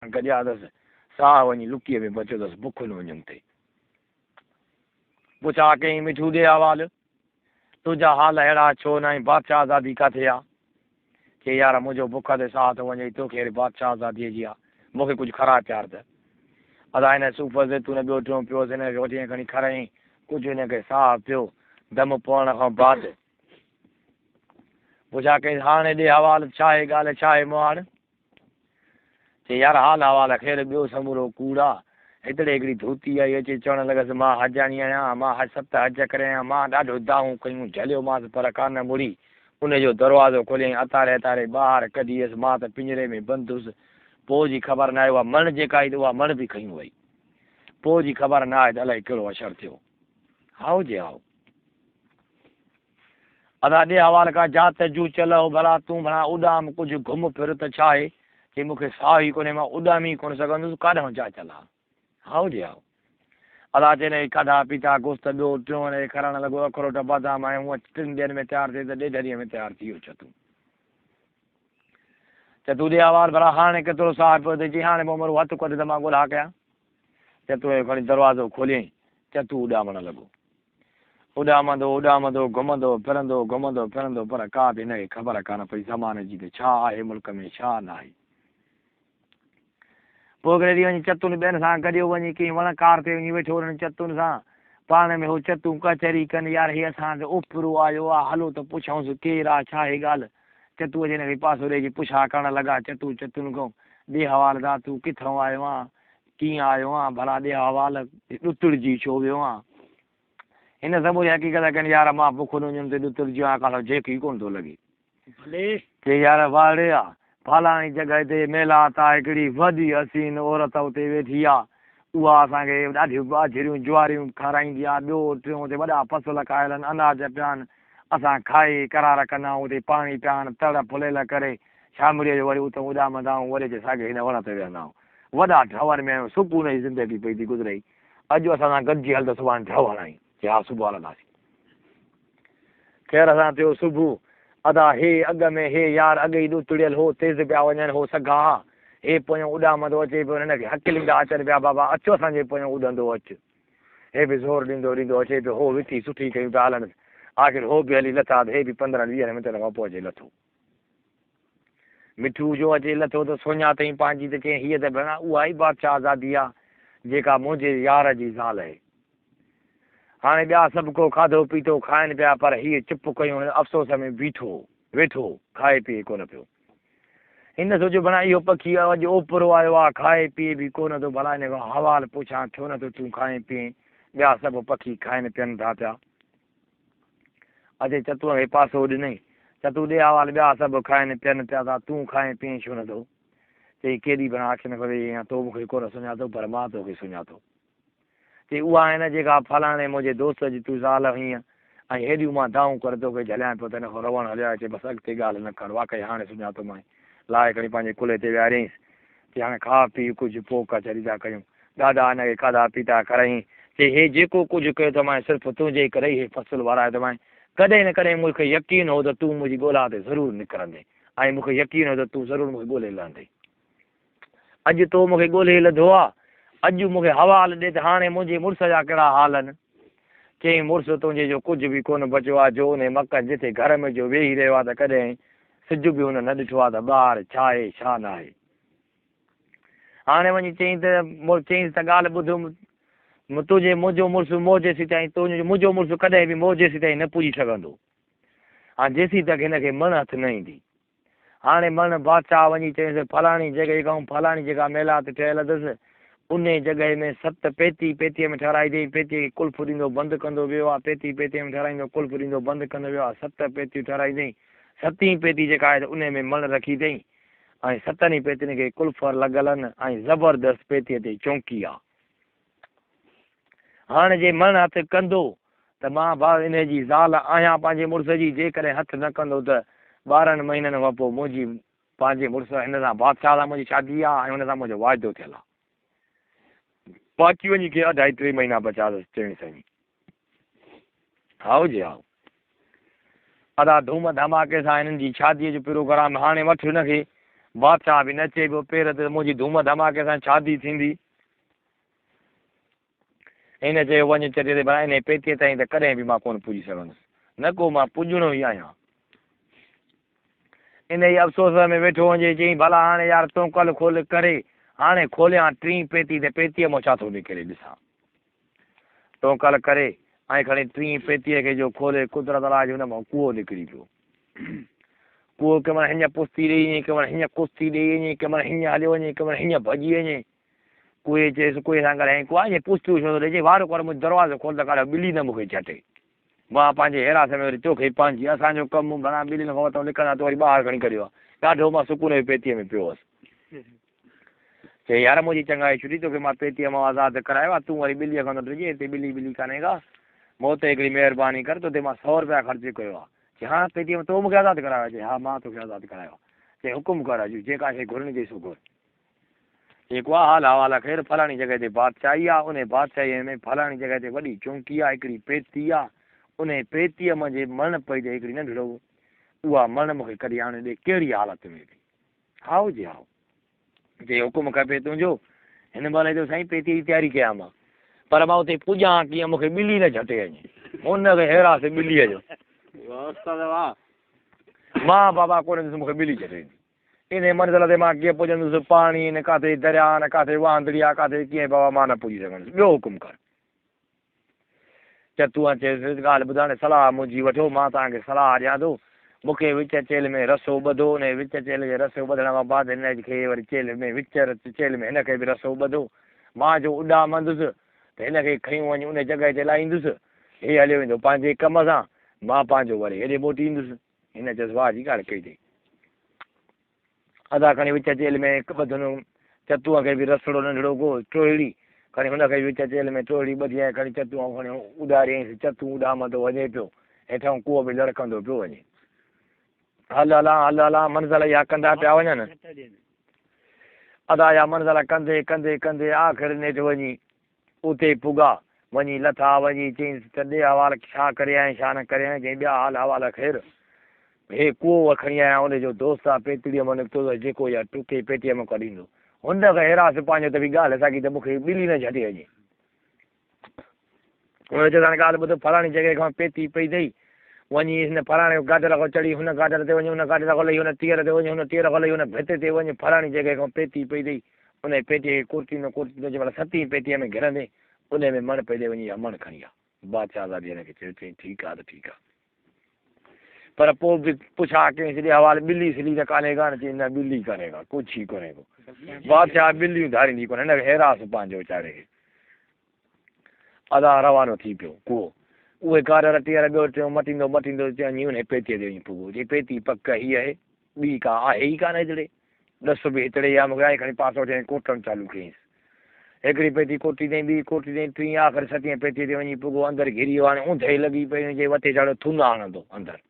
गॾिया अथसि साह वञी लुकीअ में बचियो अथसि बुख न वञनि ते पुछा कई मिठू दे हवाल तुंहिंजा हाल अहिड़ा छो न आहे बादशाह आज़ादी किथे आहे के यार मुंहिंजो बुख ते साह थो वञे तोखे बादशाह आज़ादीअ जी आहे मूंखे कुझु ख़राबु प्यार त अदा हिन सूफ़ ज़ैतून ॿियो टियों पियोसि हिनखे वठी खणी खाराई कुझु हिनखे साह पियो दम पवण खां बाद पुछा कई हाणे ॾे हवाल छा आहे ॻाल्हि छा आहे मुहाड़ चई यार हाल हवाल ख़ैर ॿियो समूरो कूड़ आहे हिकिड़े हिकिड़ी धोती आई अचे चवणु लॻसि मां हजाणी आहियां मां 7 हज करे आहियां मां ॾाढो दाहूं कयूं झलियोमांसि पर कान मुड़ी उनजो दरवाज़ो खोलियईं अतारे अतारे ॿाहिरि कढीअसि मां त पिंजरे में बंदि हुउसि पोइ जी ख़बर न आहे उहा मण जेका आई त उहा मण बि खयूं वई पोइ जी ख़बर न आहे त अलाए कहिड़ो असरु थियो हाओ जे हाओ अदा ॾे हवाल का जात जूं चलो भला तूं भला उॾाम कुझु घुम फिर त छा आहे की मूंखे साह ई कोन्हे मां उॾामी कोन सघंदुसि काॾां जा चला हाओ जे हाओ अदा चई खाधा पीता गोश्त ॿियो टियों हुनखे खणणु लॻो अखरोट बादाम ऐं हूअं 3 ॾींहंनि में तयारु थिए त 1.5 ॾींहं में तयारु थी वियो चतू ॾे हवाल भला हाणे केतिरो साह पियो अथई चई हाणे पोइ हथु कढ त मां ॻोल्हा कयां चतू खणी दरवाज़ो खोलियईं चतू उॾामणु लॻो उॾामंदो घुमंदो फिरंदो पर का बि हिनखे ख़बर कान पई ज़माने जी त छा आहे मुल्क में छा न आहे पोइ हिकिड़े ॾींहुं वञी चतुनि ॿियनि सां गॾियो वञी कंहिं वणकार ते वञी वेठो हुननि चतुनि सां पाण में हू चतूं कचहरी कनि यार हीअ असांजो ओपरो आयो आहे हलो त पुछऊंसि केरु आहे छा आहे ॻाल्हि चतू जे हिनखे पासो ॾेई पुछा करणु लॻा चतुनि खां ॾे हवाल दा तूं किथां आयो आहे कीअं आयो आहे भला ॾे हवाल ॾुतड़िजी छो वियो आहे हिन समूरी हक़ीक़त कनि यार मां बुख न वञुमि त ॾुतड़िजी आहियां कान जेक ई कोन थो लॻे के यार वाड़े आहे फलाणी जॻह ते मेला था हिकिड़ी वॾी हसीन औरत उते वेठी आहे उहा असांखे ॾाढियूं बाजरियूं ज्वारियूं खाराईंदी आहे ॿियो टियों ते वॾा फसल खायल आहिनि अनाज पिया आहिनि असां खाई करार कंदा आहियूं उते पाणी पिया आहिनि तड़ फुलियल करे शामड़ीअ जो वरी उतां उॾामंदा आहियूं वरी साॻे हिन वण ते वेहंदा आहियूं वॾा ढवनि में सुकून जी ज़िंदगी पई थी गुज़रे अॼु असां सां गॾिजी हल त सुभाणे ढवण आई हा सुबुह हलंदासीं ख़ैर असां थियो सुबुह अदा हे अॻ में हे यार अॻ ई ॾुतड़ियल हो तेज़ पिया वञनि हो सघा हे पोयां उॾामंदो अचे पियो हिनखे हकिलिंग था अचनि पिया बाबा अचो असांजे पोयां उॾंदो अचु हे बि ज़ोर ॾींदो अचे पियो हो विठी सुठी कयूं पिया हलनि आख़िर हो बि हली लथा त हे बि 15-20 मिंट खां पोइ अचे लथो मिठू जो अचे लथो त सोञा अथई पंहिंजी त चई हीअ त भेण उहा ई बादशाह आज़ादी आहे जेका मुंहिंजे यार जी ज़ाल आहे हाणे ॿिया सभु को खाधो पीतो खाइनि पिया पर हीअ चुप कयूं अफ़सोस में वेठो खाए पीए कोन पियो हिन सोचियो भला इहो पखी अॼु ओपरो आयो आहे खाए पीए बि कोन थो भला हिन खां हवाल पुछां छो नथो तूं खाए पीए ॿिया सभु पखी खाइनि पीअनि था पिया अॼु चतूअ खे पासो ॾिनई चतू ॾे हवाल ॿिया सभु खाइनि पीअनि पिया था तूं खाए पीए छो नथो चई केॾी भला अखियुनि करे तो मूंखे कोन सुञातो पर मां तोखे सुञातो चई उहा आहे न जेका फलाणे मुंहिंजे दोस्त जी तूं ज़ाल हीअं ऐं हेॾियूं मां दाऊं करे तोखे झलियां पियो त हिन खां रवण हलिया अचे बसि अॻिते ॻाल्हि न कर वाक़ई हाणे सुञातो मां लाहे खणी पंहिंजे कुल्हे ते विहारियईंसि चई हाणे खा पी कुझु पोइ कचहरी था कयूं ॾाढा हिनखे खाधा पीता खाराई चई हे जेको कुझु कयो त मां सिर्फ़ु तुंहिंजे करे हे फ़सुलु वाराए त मां कॾहिं न कॾहिं मूंखे यकीन हो त तूं मुंहिंजी ॻोल्हा ते ज़रूरु निकिरंदे ऐं मूंखे यकीन हो त तूं ज़रूरु मूंखे ॻोल्हे लहंदे अॼु तो मूंखे ॻोल्हे लधो आहे अॼु मूंखे हवाल ॾे त हाणे मुंहिंजे मुड़ुस जा कहिड़ा हाल आहिनि चई मुड़ुसु तुंहिंजे जो कुझु बि कोन बचियो आहे जो उन मक जिते घर में जो वेही रहियो आहे त कॾहिं सिज बि हुन न ॾिठो आहे त ॿाहिरि छा आहे छा न आहे हाणे वञी चईंसि त ॻाल्हि ॿुधुमि तुंहिंजे मुंहिंजो मुड़ुसु मौजेसी ताईं तुंहिंजो मुंहिंजो मुड़ुसु कॾहिं बि मौजेसी ताईं न पुॼी सघंदो हाणे जेसीं तक हिनखे मण हथु न ईंदी हाणे मण बादशाह वञी चईंसि फलाणी जॻह खां फलाणी जॻह मेला ते ठहियल अथसि उन जॻह में 7 पेतीअ में ठहिराई अथई पेतीअ खे कुल्फ ॾींदो बंदि कंदो वियो आहे पेतीअ में ठहिराईंदो कुल्फ ॾींदो बंदि कंदो वियो आहे 7 पेतियूं ठहिराई अथई 7हीं पेती जेका आहे त उन में मण रखी अथई ऐं 7 पेतियुनि खे कुल्फ लॻल आहिनि ऐं ज़बरदस्त पेतीअ ते चौंकी आहे हाणे जे मण हथु कंदो त मां भाउ इन जी ज़ाल आहियां पंहिंजे मुड़ुस जी जेकॾहिं हथु न कंदो त 12 महीननि खां पोइ मुंहिंजी पंहिंजे मुड़ुस हिन सां बादशाह सां मुंहिंजी शादी आहे ऐं हुन सां मुंहिंजो वाइदो थियल आहे बाक़ी वञी के 2.5-3 महीना बचा अथसि चई साईं हाओ जी हाओ अदा धूम धमाके सां हिननि जी शादीअ जो प्रोग्राम हाणे वठि हुनखे बादशाह बि नचे पियो पेर ते मुंहिंजी धूम धमाके सां शादी थींदी हिन चयो वञ चटे ते भला हिन पेतीअ ताईं त कॾहिं बि मां कोन पुॼी सघंदुसि न को मां पुॼणो ई आहियां इन ई अफ़सोस में वेठो वञे चई भला हाणे यार तूं कल्ह खोल करे हाणे खोलियां टीं पेती त पेतीअ मां छा थो निकिरे ॾिसां तूं कल्ह करे ऐं खणी टीं पेतीअ खे जो खोले कुदरत अलाह जो हुन मां कूओ निकिरी पियो कूओ कंहिं महिल हीअं पुस्ती ॾेई वञे कंहिं महिल हीअं कुस्ती ॾेई वञे कंहिं महिल हीअं हलियो वञे कंहिं महिल हीअं भॼी वञे कुए चएसि कुए सां ॻाल्हाईं कुआ ईअं पुछतूं छो थो ॾिजे वारो कर मुंहिंजो दरवाज़ो खोल त काॾे ॿिली न मूंखे झटे मां पंहिंजे हिरास में वरी तोखे पंहिंजी असांजो कमु भला ॿिलियुनि खां वठूं निकिरंदा त वरी ॿाहिरि खणी करे ॾाढो मां सुकून जी पेतीअ में पियो हुअसि चई यार मुंहिंजी चङाई छुटी तोखे मां पेतीअ मां आज़ादु करायो आहे तूं वरी ॿिलीअ खां ॾिजे हिते ॿिली कान्हे का मूं त हिकिड़ी महिरबानी कर तोते मां 100 रुपया ख़र्चु कयो आहे चई हा पेतीअ में तो मूंखे आज़ादु करायो चई हा मां तोखे आज़ादु करायो चई हुकुम कर अॼु जेका शइ घुरणी अथई सो घुर जेको आहे हाल हवाला ख़ैर फलाणी जॻह ते बादशाही आहे उन बादशाहीअ में फलाणी जॻह ते वॾी चौंकी आहे हिकिड़ी पेती आहे उन पेतीअ मुंहिंजे मरण पई ते हिकिड़ी नंढड़ो उहा मरण मूंखे कॾहिं हाणे ॾे कहिड़ी हालत में बि हाओ जी हाओ चई हुकुम खपे तुंहिंजो हिन महिल जो साईं पेतीअ जी तयारी कयां मां पर मां उते पुॼां कीअं मूंखे ॿिली न झटे वञे हुनखे हैरास ॿिलीअ जो मां बाबा कोन ॾिस मूंखे ॿिली झटे इन मंज़िल ते मां कीअं पुॼंदुसि पाणी न किथे दरिया न किथे वांदड़ी आहे किथे कीअं बाबा मां न पुॼी सघंदुसि ॿियो हुकुम कर चतूअ चएसि ॻाल्हि ॿुधाइण सलाह मुंहिंजी वठो मां तव्हांखे सलाह ॾियां थो मूंखे विच चेल में रसो ॿधो उन विच चेल जे रसो ॿधण खां बाद हिन खे वरी चेल में विच चेल में हिन खे बि रसो ॿधो मां जो उॾामंदुसि त हिन खे खणी वञी उन जॻह ते लाहींदुसि हे हलियो वेंदो पंहिंजे कम सां मां पंहिंजो वरी हेॾे मोटी ईंदुसि हिन चयोसि वाह जी ॻाल्हि कई अथई अदा खणी विच चेल में हिकु ॿधंदुमि चतूअ खे बि रसड़ो नंढड़ो को टोड़ी खणी हुनखे विच चेल में टोड़ी ॿधी ऐं खणी चतूअ खणी उॾारियईंसि चतू उॾामंदो वञे पियो हेठां कूओ बि लड़कंदो पियो वञे हल हला मंज़िल इहा कंदा पिया वञनि अदा या मंज़िल कंदे कंदे कंदे आख़िर नेठि वञी उते पुॻा वञी लथा वञी चईंसि त ॾे हवाल छा करे आहीं छा न करे आहीं चई ॿिया हाल हवाल ख़ैरु हे कूओ खणी आया हुनजो दोस्त आहे पेतीअ मां निकितो त जेको या टुके पेटीअ मां कढींदो हुनखे हैरास पंहिंजो त बि ॻाल्हि असांजी त मूंखे ॿिली न झटे वञे हुन चयो हाणे ॻाल्हि ॿुधो फलाणी जॻह खां पेती पई अथई वञी हिन फलाणे गाडर खां चढ़ी हुन गाडर ते वञी हुन गाडर खां लही हुन तीर ते वञी हुन तीर खां लही हुन भित ते वञी फलाणी जॻह खां पेती पई अथई उन पेतीअ खे कुर्तींदो जंहिंमहिल 7हीं पेतीअ में घिरंदे उन में मण पई वञी या मण खणी आहे बादशाह दादी हिनखे चयो चई ठीकु आहे त ठीकु आहे पर पोइ बि पुछा कंहिं सॼे हवाले ॿिली सिली त कान्हे का न चई न ॿिली कान्हे का कुझु ई कोन्हे को बादशाह ॿिलियूं धारींदी कोन्हे हिनखे हैरास पंहिंजो वीचारे खे अदा रवानो थी पियो कूओ उहे गाडर टीअर ॿियो टियों मटींदो चई हुन पेतीअ ते वञी पुॻो चई पेती पक हीअ आहे ॿी का आहे ई कान हिकिड़े ॾस बि हिकिड़े या मूंखे आई खणी पासो वठी कोटण चालू कयईंसि हिकिड़ी पेती कोटी अथई ॿी कोटी अथई टीं आख़िर 7हीं पेतीअ ते वञी पुॻो अंदरि घिरी वियो हाणे ऊंधे लॻी पई जे वते चढ़ो थूना हणंदो अंदरि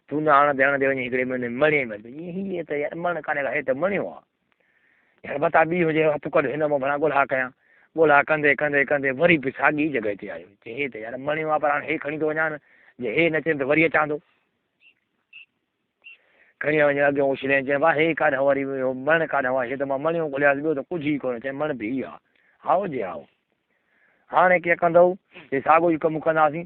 थूना हणंदे वञी हिकिड़े मणे में हीअ त यार मण कान्हे का हे त मणियो आहे यार बता ॿी हुजे हथु कढ हिन मां भला ॻोल्हा कयां ॻोल्हा कंदे कंदे कंदे वरी बि साॻी जॻह ते आयो चई हे त यार मणियो आहे पर हाणे हे खणी थो वञा न जे हे न चयमि त वरी अचां थो खणी वञे अॻियां उछले चई भाउ हे काॾे वरी मण काॾे हुआ हे त मां मणियो ॻोल्हियासीं ॿियो त कुझु ई कोन्हे चई मण बि आहे हाओ जे हाओ हाणे कीअं कंदव चई साॻियो ई कमु कंदासीं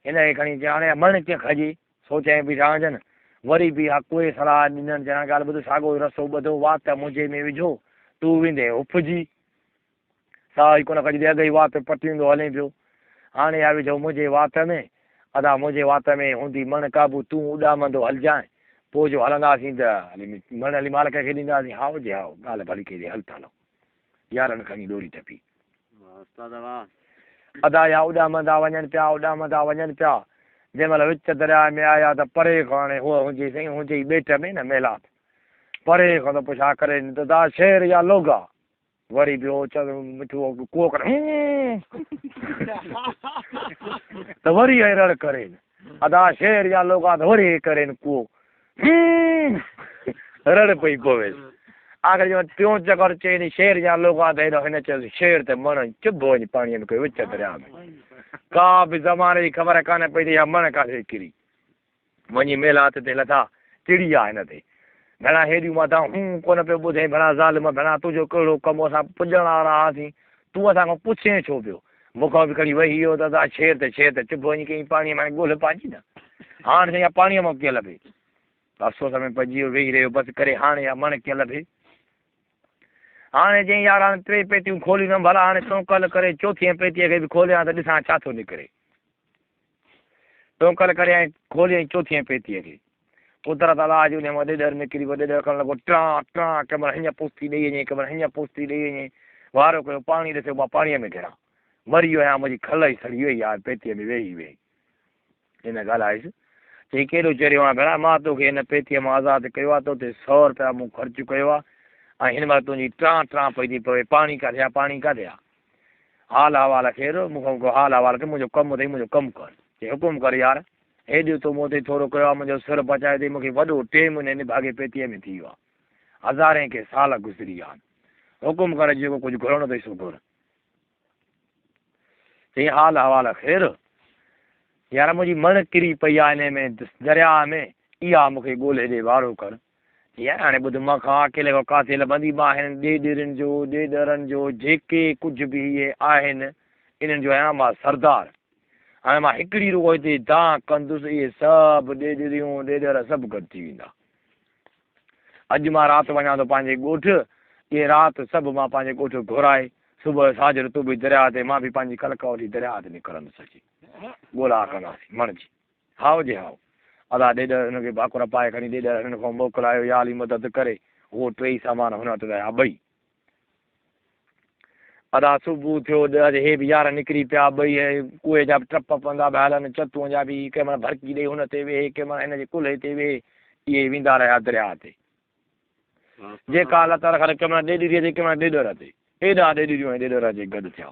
हिनखे खणी चई हाणे मण कीअं खजे सोचांइ बि रहजनि वरी बि हा कोई सलाह ॾिननि चई ॻाल्हि ॿुधो साॻियो रसो ॿधो वात मुंहिंजे में विझो तूं वेंदे उफजी साई कोन खॼंदी अॻ ई वात पटींदो हले पियो हाणे या विझो मुंहिंजे वात में अदा मुंहिंजे वात में हूंदी मण क़ाबू तूं उॾामंदो हलिजांइ पोइ जो हलंदासीं त हली मण हली मालिक खे ॾींदासीं हाओ जे हाओ ॻाल्हि भली कई हल था हलो यारनि खणी डोरी टपी अदा या उॾामंदा वञनि पिया जंहिं महिल विच दरिया में आया त परे खां हाणे हूअ हुजे साईं हुजे ॿेट में न मेला परे खां त पुछा करे त दा शेर या लोगा वरी ॿियो मिठो को करे त वरी रड़ करे अदा शेर या लोगा त वरी करे को रड़ पई पवेसि आख़िर जो टियों चकर चई शेर या लोगा त हेॾो हिन चयोसि शेर त मण चुभो वञी पाणीअ में विच दरिया में का बि ज़माने जी ख़बर कान पई या मण काथे किरी वञी मेला ते लथा चिड़ी आहे हिन ते भेणा हेॾियूं मथां हूं कोन पियो ॿुधे भेणा ज़ालिम भेणा तुंहिंजो कहिड़ो कमु असां पुॼण वारा हुआसीं तूं असांखां पुछे छो पियो मूंखां बि खणी वेही वियो त छेर त चुभ वञी कई पाणीअ में ॻोल्ह पाइजी न हाणे साईं पाणीअ मां कीअं लभे अफ़सोस में पइजी वियो वेही रहियो बसि करे हाणे या मण कीअं लभे हाणे चई यार हाणे 3 पेटियूं खोलींदुमि भला हाणे टोंकल करे 4हीं पेटीअ खे बि खोलियां त ॾिसां छा थो निकिरे टोंकल करे ऐं खोलियईं 4हीं पेटीअ खे पुत्र त लाज उन मां ॾेढ निकिरी वियो ॾेढ करणु लॻो टां टां कंहिं महिल हीअं पुस्ती ॾेई वञे कंहिं महिल हीअं पुस्ती ॾेई वञे वारो कयो पाणी ॾिसो मां पाणीअ में घिरां मरी वियो आहियां मुंहिंजी खल ई सड़ी वई आहे पेतीअ में वेही हिन ॻाल्हाइसि चई केॾो चरियो आहे भेणा मां तोखे हिन पेतीअ मां आज़ादु कयो आहे तोते 100 रुपया मूं ख़र्चु कयो आहे ऐं हिन महिल तुंहिंजी टां पई थी पवे पाणी काथे आहे पाणी काथे आहे हाल अहिवाल केरु मूंखां हाल अहिवाल ते मुंहिंजो कमु अथई मुंहिंजो कमु कर चई हुकुम कर यार हेॾो तो मूं ते थोरो कयो आहे मुंहिंजो सिर बचाए अथई मूंखे वॾो 3 महीने निभागे पेतीअ में थी वियो आहे 1000 के साल गुज़री विया आहिनि हुकुम कर जेको कुझु घुरणो अथई सो घुर चई हाल अहिवाल ख़ैरु यार मुंहिंजी मण किरी पई आहे हिन में दरिया में इहा मूंखे ॻोल्हे ॾे वारो कर यार हाणे ॿुध मां खां अकेले खां काथे लभंदी मां हिननि ॾेढरनि जो ॾेढरनि जो जेके कुझु बि इहे आहिनि इन्हनि जो आहियां मां सरदार हाणे मां हिकिड़ी रुगो हिते दां कंदुसि इहे सभु ॾेढरियूं ॾेढर सभु गॾिजी वेंदा अॼु मां राति वञा थो पंहिंजे ॻोठ इहे राति सभु मां पंहिंजे ॻोठ घुराए सुबुह साजर तूं बि दरिया ते मां बि पंहिंजी कलक वठी दरिया ते निकिरंदुसि अची ॻोल्हा कंदासीं मण जी हाओ जे हाओ अदा ॾेढ हुनखे भाकुर पाए खणी ॾेढ हिन खां मोकिलायो याली मदद करे उहो 3 सामान हुन वटि रहिया 2 अदा सुबुह थियो हे बि यार निकिरी पिया 2 कुए जा बि टप पंदा पिया हलनि चतूअ जा बि कंहिं महिल भरकी ॾेई हुन ते वेहे कंहिं महिल हिन जे कुल्हे ते वेहे इहे वेंदा रहिया दरिया ते जेका लत रखनि कंहिं महिल ॾेढरीअ ते कंहिं महिल ॾेढर ते हेॾा ॾेढरियूं ऐं ॾेढर जे गॾु थिया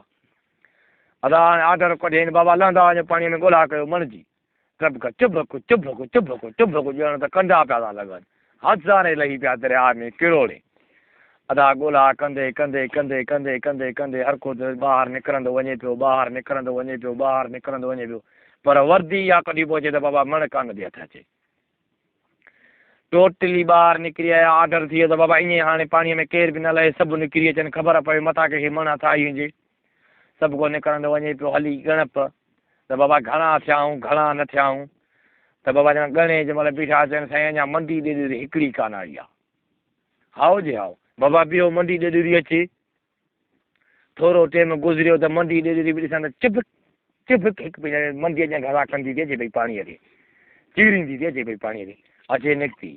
अदा हाणे ऑडर कढे बाबा लहंदा वञो पाणीअ में ॻोल्हा कयो मण जी टबक चुभक चुभक चुभक चुभक ॼण त कंडा पिया था लॻनि 1000 लही पिया दरिया में किरोड़े अदा ॻोल्हा कंदे कंदे कंदे कंदे कंदे कंदे हर को ॿाहिरि निकिरंदो वञे पियो ॿाहिरि निकिरंदो वञे पियो ॿाहिरि निकिरंदो वञे पियो पर वर्दी इहा कढी पहुचे त बाबा मण कान थी हथ अचे टोटली ॿाहिरि निकिरी आया ऑडर थी वियो त बाबा ईअं हाणे पाणीअ में केर बि न लहे सभु निकिरी अचनि ख़बर पए मथां कंहिंखे मण अथाई हुजे सभु को निकिरंदो वञे पियो हली ॻणप त बाबा घणा थियाऊं घणा न थियाऊं त बाबा ॼण ॻणे जंहिं महिल बीठा अचनि साईं अञा मंडी ॾेढरी हिकिड़ी कान आई आहे हाओ जे हाओ बाबा ॿियो मंडी ॾेढरी अचे थोरो टाइम गुज़रियो त मंडी ॾेढरी बि ॾिसां त चिब चिब हिकु मंडीअ जे घरा कंदी थी अचे भई पाणीअ ते चीरींदी थी अचे भई पाणीअ ते अचे निकिती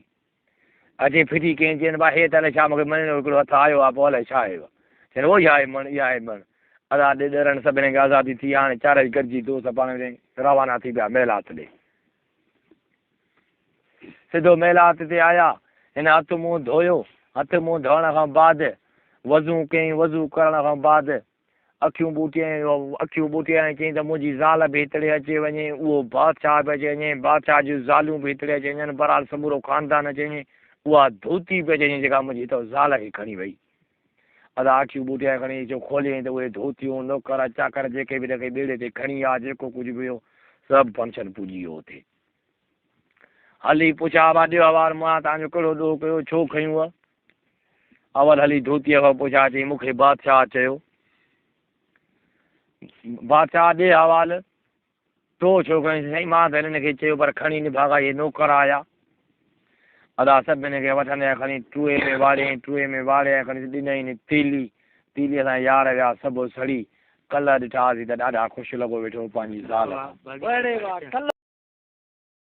अचे फिटी कंहिं चइनि भाई हे त हले छा मूंखे मण जो हिकिड़ो हथु आयो आहे पोइ अलाए छा आयो चइनि उहो ई आहे मण इहा आहे मण अदा ॾेढरनि सभिनी खे आज़ादी थी हाणे 4 गॾिजी दोस्त पाण में रवाना थी पिया महिलात ॾे सिधो महिलात ते आया हिन हथु मुंहुं धोयो हथु मुंहुं धोअण खां बाद वज़ू कयईं वज़ू करण खां बाद अखियूं ॿूटियूं चयईं त मुंहिंजी ज़ाल बि हितड़े अचे वञे उहो बादशाह बि अचे वञे बादशाह जूं ज़ालूं बि हितड़े अची वञनि बहरहाल समूरो ख़ानदान अचे वञे उहा धोती बि अचे वञे जेका मुंहिंजी अथव ज़ाल खे खणी वई अदा अखियूं ॿूटियूं खणी जो खोलियईं त उहे धोतियूं नौकर चाकर जेके बि रखे ॿेड़े ते खणी आहे जेको कुझु बि हुयो सभु फंक्शन पुॼी वियो हुते हली पुछा बा ॾियो अवार मां तव्हांजो कहिड़ो ॾोह कयो छो खयूं अवल हली धोतीअ खां पुछा चई मूंखे बादशाह चयो बादशाह ॾे हवाल तो छो खईं साईं मां त हिननि खे चयो पर खणी निभागा इहे नौकर आया अदा सभिनी खे वठंदे खणी टूए में वाड़े खणी ॾिनई तीलीअ सां यार विया सभु सड़ी कल्ह ॾिठासीं त ॾाढा ख़ुशि लॻो वेठो पंहिंजी ज़ाल